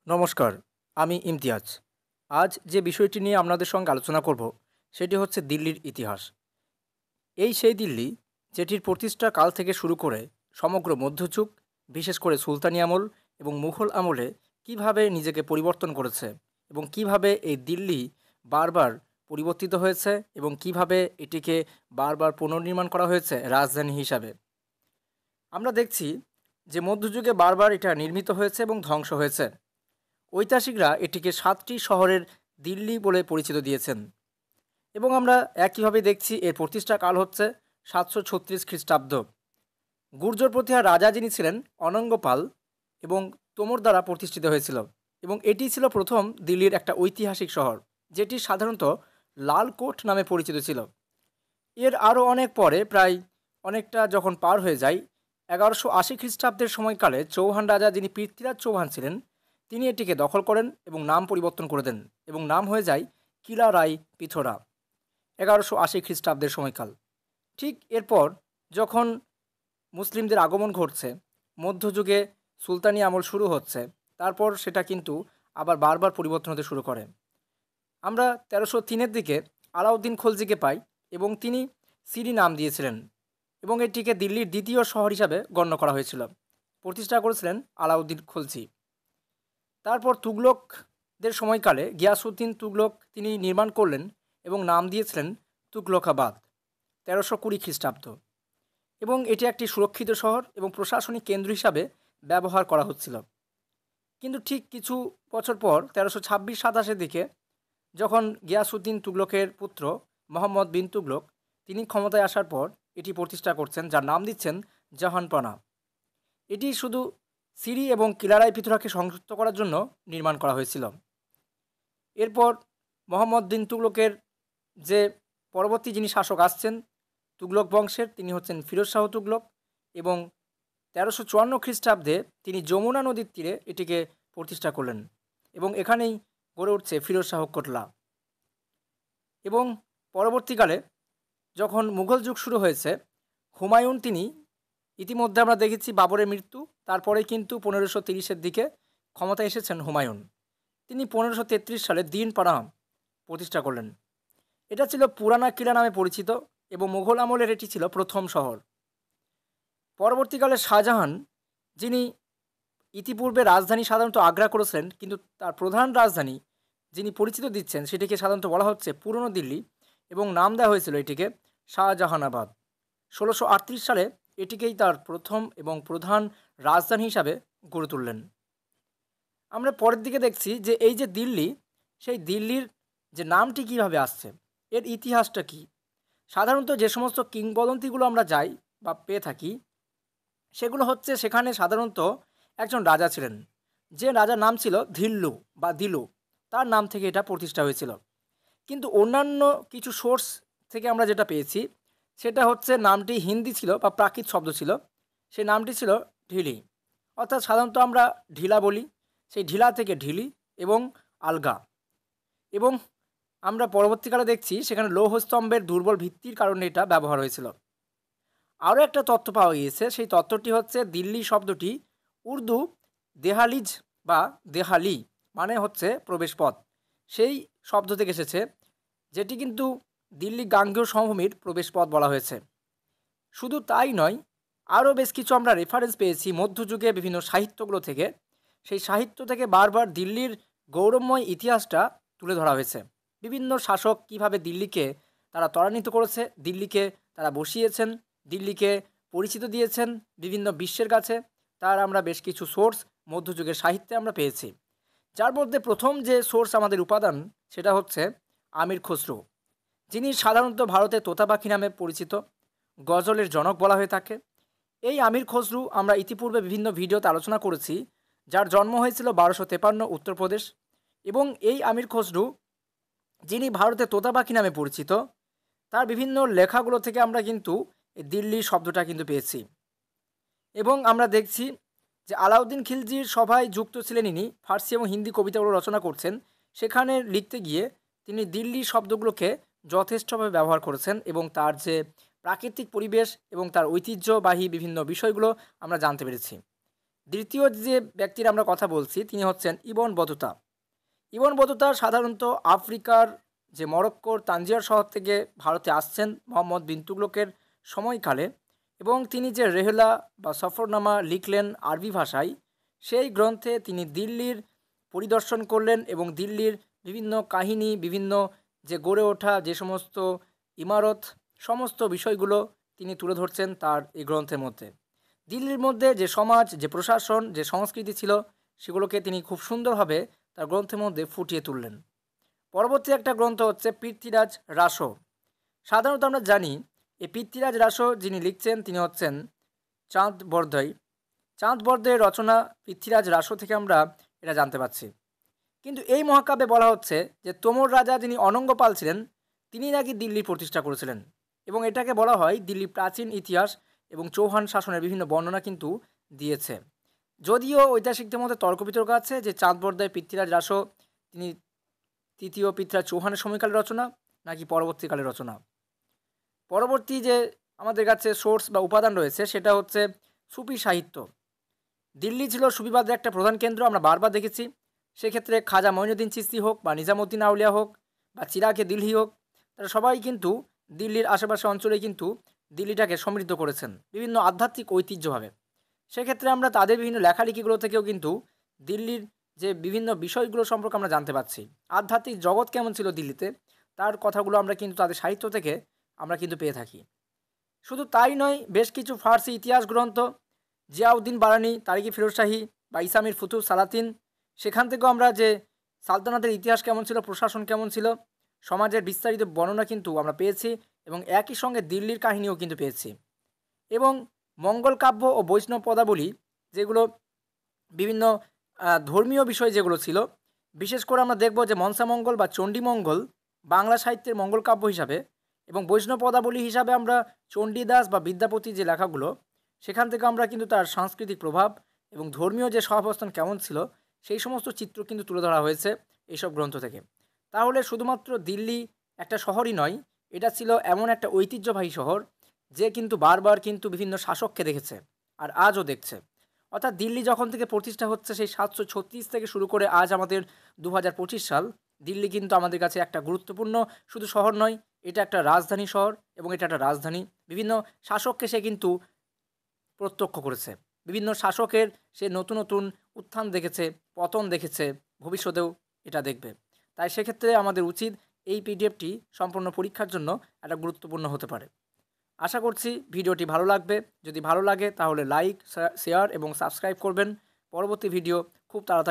নমস্কার, আমি ইমতিয়াজ। আজ যে বিষয়টি নিয়ে আপনাদের সঙ্গে আলোচনা করব সেটি হচ্ছে দিল্লির ইতিহাস। এই সেই দিল্লি যেটির প্রতিষ্ঠা কাল থেকে শুরু করে সমগ্র মধ্যযুগ, বিশেষ করে সুলতানি আমল এবং মুঘল আমলে কিভাবে নিজেকে পরিবর্তন করেছে এবং কিভাবে এই দিল্লি বারবার পরিবর্তিত হয়েছে এবং কিভাবে এটিকে বারবার পুনর্নির্মাণ করা হয়েছে রাজধানী হিসাবে। আমরা দেখছি যে মধ্যযুগে বারবার এটা নির্মিত হয়েছে এবং ধ্বংস হয়েছে। ঐতিহাসিকরা এটিকে 7টি শহরের দিল্লি বলে পরিচিত দিয়েছেন এবং আমরা একইভাবে দেখছি এর প্রতিষ্ঠা কাল হচ্ছে 736 খ্রিস্টাব্দ। গুর্জর প্রতিহার রাজা যিনি ছিলেন অনঙ্গপাল এবং তোমর দ্বারা প্রতিষ্ঠিত হয়েছিল এবং এটি ছিল প্রথম দিল্লির একটা ঐতিহাসিক শহর, যেটি সাধারণত লালকোট নামে পরিচিত ছিল। এর আরও অনেক পরে, প্রায় অনেকটা যখন পার হয়ে যায়, 1180 খ্রিস্টাব্দের সময়কালে চৌহান রাজা যিনি পৃথ্বীরাজ চৌহান ছিলেন, তিনি এটিকে দখল করেন এবং নাম পরিবর্তন করে দেন এবং নাম হয়ে যায় কিলা রাই পিথোরা। 1180 খ্রিস্টাব্দের সময়কাল। ঠিক এরপর যখন মুসলিমদের আগমন ঘটছে, মধ্যযুগে সুলতানি আমল শুরু হচ্ছে, তারপর সেটা কিন্তু আবার বারবার পরিবর্তন হতে শুরু করে। আমরা 1303-এর দিকে আলাউদ্দিন খলজিকে পাই এবং তিনি সিরি নাম দিয়েছিলেন এবং এটিকে দিল্লির দ্বিতীয় শহর হিসাবে গণ্য করা হয়েছিল। প্রতিষ্ঠা করেছিলেন আলাউদ্দিন খলজি। তারপর তুগলকদের সময়কালে গিয়াসউদ্দিন তুগলক তিনি নির্মাণ করলেন এবং নাম দিয়েছিলেন তুগলকাবাদ, 1320 খ্রিস্টাব্দ। এবং এটি একটি সুরক্ষিত শহর এবং প্রশাসনিক কেন্দ্র হিসাবে ব্যবহার করা হচ্ছিল। কিন্তু ঠিক কিছু বছর পর 1326-27-এর দিকে যখন গিয়াসউদ্দিন তুগলকের পুত্র মোহাম্মদ বিন তুগলক তিনি ক্ষমতায় আসার পর এটি প্রতিষ্ঠা করছেন, যার নাম দিচ্ছেন জাহানপানা। এটি শুধু সিরি এবং কিলারাই পিথোরাকে সংযুক্ত করার জন্য নির্মাণ করা হয়েছিল। এরপর মোহাম্মদ বিন তুগলকের যে পরবর্তী যিনি শাসক আসছেন তুগলক বংশের, তিনি হচ্ছেন ফিরোজ শাহ তুগলক এবং 1354 খ্রিস্টাব্দে তিনি যমুনা নদীর তীরে এটিকে প্রতিষ্ঠা করলেন এবং এখানেই গড়ে উঠছে ফিরোজ শাহ কোটলা। এবং পরবর্তীকালে যখন মুঘল যুগ শুরু হয়েছে, হুমায়ুন তিনি ইতিমধ্যে আমরা দেখেছি বাবরের মৃত্যু, তারপরে কিন্তু 1530-এর দিকে ক্ষমতায় এসেছেন হুমায়ুন। তিনি 1533 সালে দিন পানাম প্রতিষ্ঠা করলেন। এটা ছিল পুরানা কিলা নামে পরিচিত এবং মুঘল আমলের এটি ছিল প্রথম শহর। পরবর্তীকালে শাহজাহান, যিনি ইতিপূর্বে রাজধানী সাধারণত আগ্রা করেছিলেন, কিন্তু তার প্রধান রাজধানী যিনি পরিচিত দিচ্ছেন সেটিকে সাধারণত বলা হচ্ছে পুরনো দিল্লি এবং নাম দেওয়া হয়েছিল এটিকে শাহজাহানাবাদ। 1638 সালে এটিকেই তার প্রথম এবং প্রধান রাজধানী হিসাবে গড়ে তুললেন। আমরা পরের দিকে দেখছি যে এই যে দিল্লি, সেই দিল্লির যে নামটি কীভাবে আসছে, এর ইতিহাসটা কী। সাধারণত যে সমস্ত কিংবদন্তিগুলো আমরা যাই বা পেয়ে থাকি, সেগুলো হচ্ছে সেখানে সাধারণত একজন রাজা ছিলেন, যে রাজার নাম ছিল ধিল্লু বা দিলু, তার নাম থেকে এটা প্রতিষ্ঠা হয়েছিল। কিন্তু অন্যান্য কিছু সোর্স থেকে আমরা যেটা পেয়েছি সেটা হচ্ছে নামটি হিন্দি ছিল বা প্রাকৃত শব্দ ছিল, সেই নামটি ছিল ঢিলি, অর্থাৎ সাধারণত আমরা ঢিলা বলি, সেই ঢিলা থেকে ঢিলি এবং আলগা। এবং আমরা পরবর্তীকালে দেখছি সেখানে লৌহস্তম্ভের দুর্বল ভিত্তির কারণে এটা ব্যবহার হয়েছিল। আরও একটা তথ্য পাওয়া গিয়েছে, সেই তথ্যটি হচ্ছে দিল্লি শব্দটি উর্দু দেহালিজ বা দেহালি মানে হচ্ছে প্রবেশপথ, সেই শব্দ থেকে এসেছে, যেটি কিন্তু দিল্লি গাঙ্গেয় সমভূমির প্রবেশপথ বলা হয়েছে। শুধু তাই নয়, আরও বেশ কিছু আমরা রেফারেন্স পেয়েছি মধ্যযুগে বিভিন্ন সাহিত্যগুলো থেকে। সেই সাহিত্য থেকে বারবার দিল্লির গৌরবময় ইতিহাসটা তুলে ধরা হয়েছে। বিভিন্ন শাসক কিভাবে দিল্লিকে তারা ত্বরান্বিত করেছে, দিল্লিকে তারা বসিয়েছেন, দিল্লিকে পরিচিত দিয়েছেন বিভিন্ন বিশ্বের কাছে, তার আমরা বেশ কিছু সোর্স মধ্যযুগের সাহিত্যে আমরা পেয়েছি। যার মধ্যে প্রথম যে সোর্স আমাদের উপাদান সেটা হচ্ছে আমির খসরু, যিনি সাধারণত ভারতের তোতা পাখি নামে পরিচিত, গজলের জনক বলা হয়ে থাকে। এই আমির খসরু আমরা ইতিপূর্বে বিভিন্ন ভিডিওতে আলোচনা করেছি, যার জন্ম হয়েছিল 1253 উত্তরপ্রদেশ। এবং এই আমির খসরু, যিনি ভারতের তোতা পাখি নামে পরিচিত, তার বিভিন্ন লেখাগুলো থেকে আমরা কিন্তু এই দিল্লি শব্দটা কিন্তু পেয়েছি। এবং আমরা দেখছি যে আলাউদ্দিন খিলজির সভায় যুক্ত ছিলেন ইনি, ফার্সি এবং হিন্দি কবিতাগুলো রচনা করছেন, সেখানে লিখতে গিয়ে তিনি দিল্লি শব্দগুলোকে যথেষ্টভাবে ব্যবহার করেছেন এবং তার যে প্রাকৃতিক পরিবেশ এবং তার ঐতিহ্যবাহী বিভিন্ন বিষয়গুলো আমরা জানতে পেরেছি। দ্বিতীয় যে ব্যক্তির আমরা কথা বলছি তিনি হচ্ছেন ইবন বতুতা। ইবন বতুতা সাধারণত আফ্রিকার যে মরক্কোর তানজিয়ার শহর থেকে ভারতে আসছেন মোহাম্মদ বিন তুগলকের সময়কালে, এবং তিনি যে রেহলা বা সফরনামা লিখলেন আরবি ভাষায়, সেই গ্রন্থে তিনি দিল্লির পরিদর্শন করলেন এবং দিল্লির বিভিন্ন কাহিনী, বিভিন্ন যে গড়ে ওঠা যে সমস্ত ইমারত, সমস্ত বিষয়গুলো তিনি তুলে ধরছেন তার এই গ্রন্থের মধ্যে। দিল্লির মধ্যে যে সমাজ, যে প্রশাসন, যে সংস্কৃতি ছিল, সেগুলোকে তিনি খুব সুন্দরভাবে তার গ্রন্থের মধ্যে ফুটিয়ে তুললেন। পরবর্তী একটা গ্রন্থ হচ্ছে পৃথ্বীরাজ রাসো। সাধারণত আমরা জানি এই পৃথ্বীরাজ রাসো যিনি লিখছেন তিনি হচ্ছেন চাঁদ বরদৈ। চাঁদ বরদৈয়ের রচনা পৃথ্বীরাজ রাসো থেকে আমরা এটা জানতে পারছি। কিন্তু এই মহাকাব্যে বলা হচ্ছে যে তোমর রাজা যিনি অনঙ্গপাল ছিলেন তিনি নাকি দিল্লি প্রতিষ্ঠা করেছিলেন, এবং এটাকে বলা হয় দিল্লির প্রাচীন ইতিহাস এবং চৌহান শাসনের বিভিন্ন বর্ণনা কিন্তু দিয়েছে। যদিও ঐতিহাসিকদের মধ্যে তর্ক বিতর্ক আছে যে চাঁদ বরদৈ পৃথ্বীরাজ রাসো তিনি তৃতীয় পৃথ্বীরাজ চৌহানের সময়কালের রচনা নাকি পরবর্তীকালের রচনা। পরবর্তী যে আমাদের কাছে সোর্স বা উপাদান রয়েছে সেটা হচ্ছে সুফি সাহিত্য। দিল্লি ছিল সুফিবাদের একটা প্রধান কেন্দ্র, আমরা বারবার দেখেছি। সেক্ষেত্রে খাজা মঈনুদ্দিন চিশতি হোক বা নিজামুদ্দিন আউলিয়া হোক বা চিরাগে দিল্লি হোক, তারা সবাই কিন্তু দিল্লির আশেপাশে অঞ্চলে কিন্তু দিল্লিটাকে সমৃদ্ধ করেছেন বিভিন্ন আধ্যাত্মিক ঐতিহ্যভাবে। সেক্ষেত্রে আমরা তাদের বিভিন্ন লেখালেখিগুলো থেকেও কিন্তু দিল্লির যে বিভিন্ন বিষয়গুলো সম্পর্কে আমরা জানতে পারছি। আধ্যাত্মিক জগৎ কেমন ছিল দিল্লিতে তার কথাগুলো আমরা কিন্তু তাদের সাহিত্য থেকে আমরা কিন্তু পেয়ে থাকি। শুধু তাই নয়, বেশ কিছু ফার্সি ইতিহাস গ্রন্থ, জিয়াউদ্দিন বারানি, তারিকি ফিরোজ শাহী বা ইসামির ফুতুহ সালাতিন, সেখান থেকেও আমরা যে সালতানাতের ইতিহাস কেমন ছিল, প্রশাসন কেমন ছিল, সমাজের বিস্তারিত বর্ণনা কিন্তু আমরা পেয়েছি, এবং একই সঙ্গে দিল্লির কাহিনীও কিন্তু পেয়েছি। এবং মঙ্গল কাব্য ও বৈষ্ণব পদাবলী, যেগুলো বিভিন্ন ধর্মীয় বিষয় যেগুলো ছিল, বিশেষ করে আমরা দেখব যে মনসামঙ্গল বা চণ্ডীমঙ্গল বাংলা সাহিত্যের মঙ্গল কাব্য হিসাবে, এবং বৈষ্ণব পদাবলী হিসাবে আমরা চণ্ডীদাস বা বিদ্যাপতি যে লেখাগুলো, সেখান থেকে আমরা কিন্তু তার সাংস্কৃতিক প্রভাব এবং ধর্মীয় যে সহাবস্থান কেমন ছিল সেই সমস্ত চিত্র কিন্তু তুলে ধরা হয়েছে এইসব গ্রন্থ থেকে। তাহলে শুধুমাত্র দিল্লি একটা শহরই নয়, এটা ছিল এমন একটা ঐতিহ্যবাহী শহর যে কিন্তু বারবার কিন্তু বিভিন্ন শাসককে দেখেছে আর আজও দেখছে। অর্থাৎ দিল্লি যখন থেকে প্রতিষ্ঠা হচ্ছে সেই 736 থেকে শুরু করে আজ আমাদের 2025 সাল, দিল্লি কিন্তু আমাদের কাছে একটা গুরুত্বপূর্ণ শুধু শহর নয়, এটা একটা রাজধানী শহর, এবং এটা একটা রাজধানী। বিভিন্ন শাসককে সে কিন্তু প্রত্যক্ষ করেছে, বিভিন্ন শাসকের সে নতুন নতুন উত্থান দেখেছে, পতন দেখেছে, ভবিষ্যতেও এটা দেখবে। তাই সেক্ষেত্রে আমাদের উচিত এই পিডিএফটি সম্পূর্ণ পরীক্ষার জন্য একটা গুরুত্বপূর্ণ হতে পারে। আশা করছি ভিডিওটি ভালো লাগবে। যদি ভালো লাগে তাহলে লাইক, শেয়ার এবং সাবস্ক্রাইব করবেন। পরবর্তী ভিডিও খুব তাড়াতাড়ি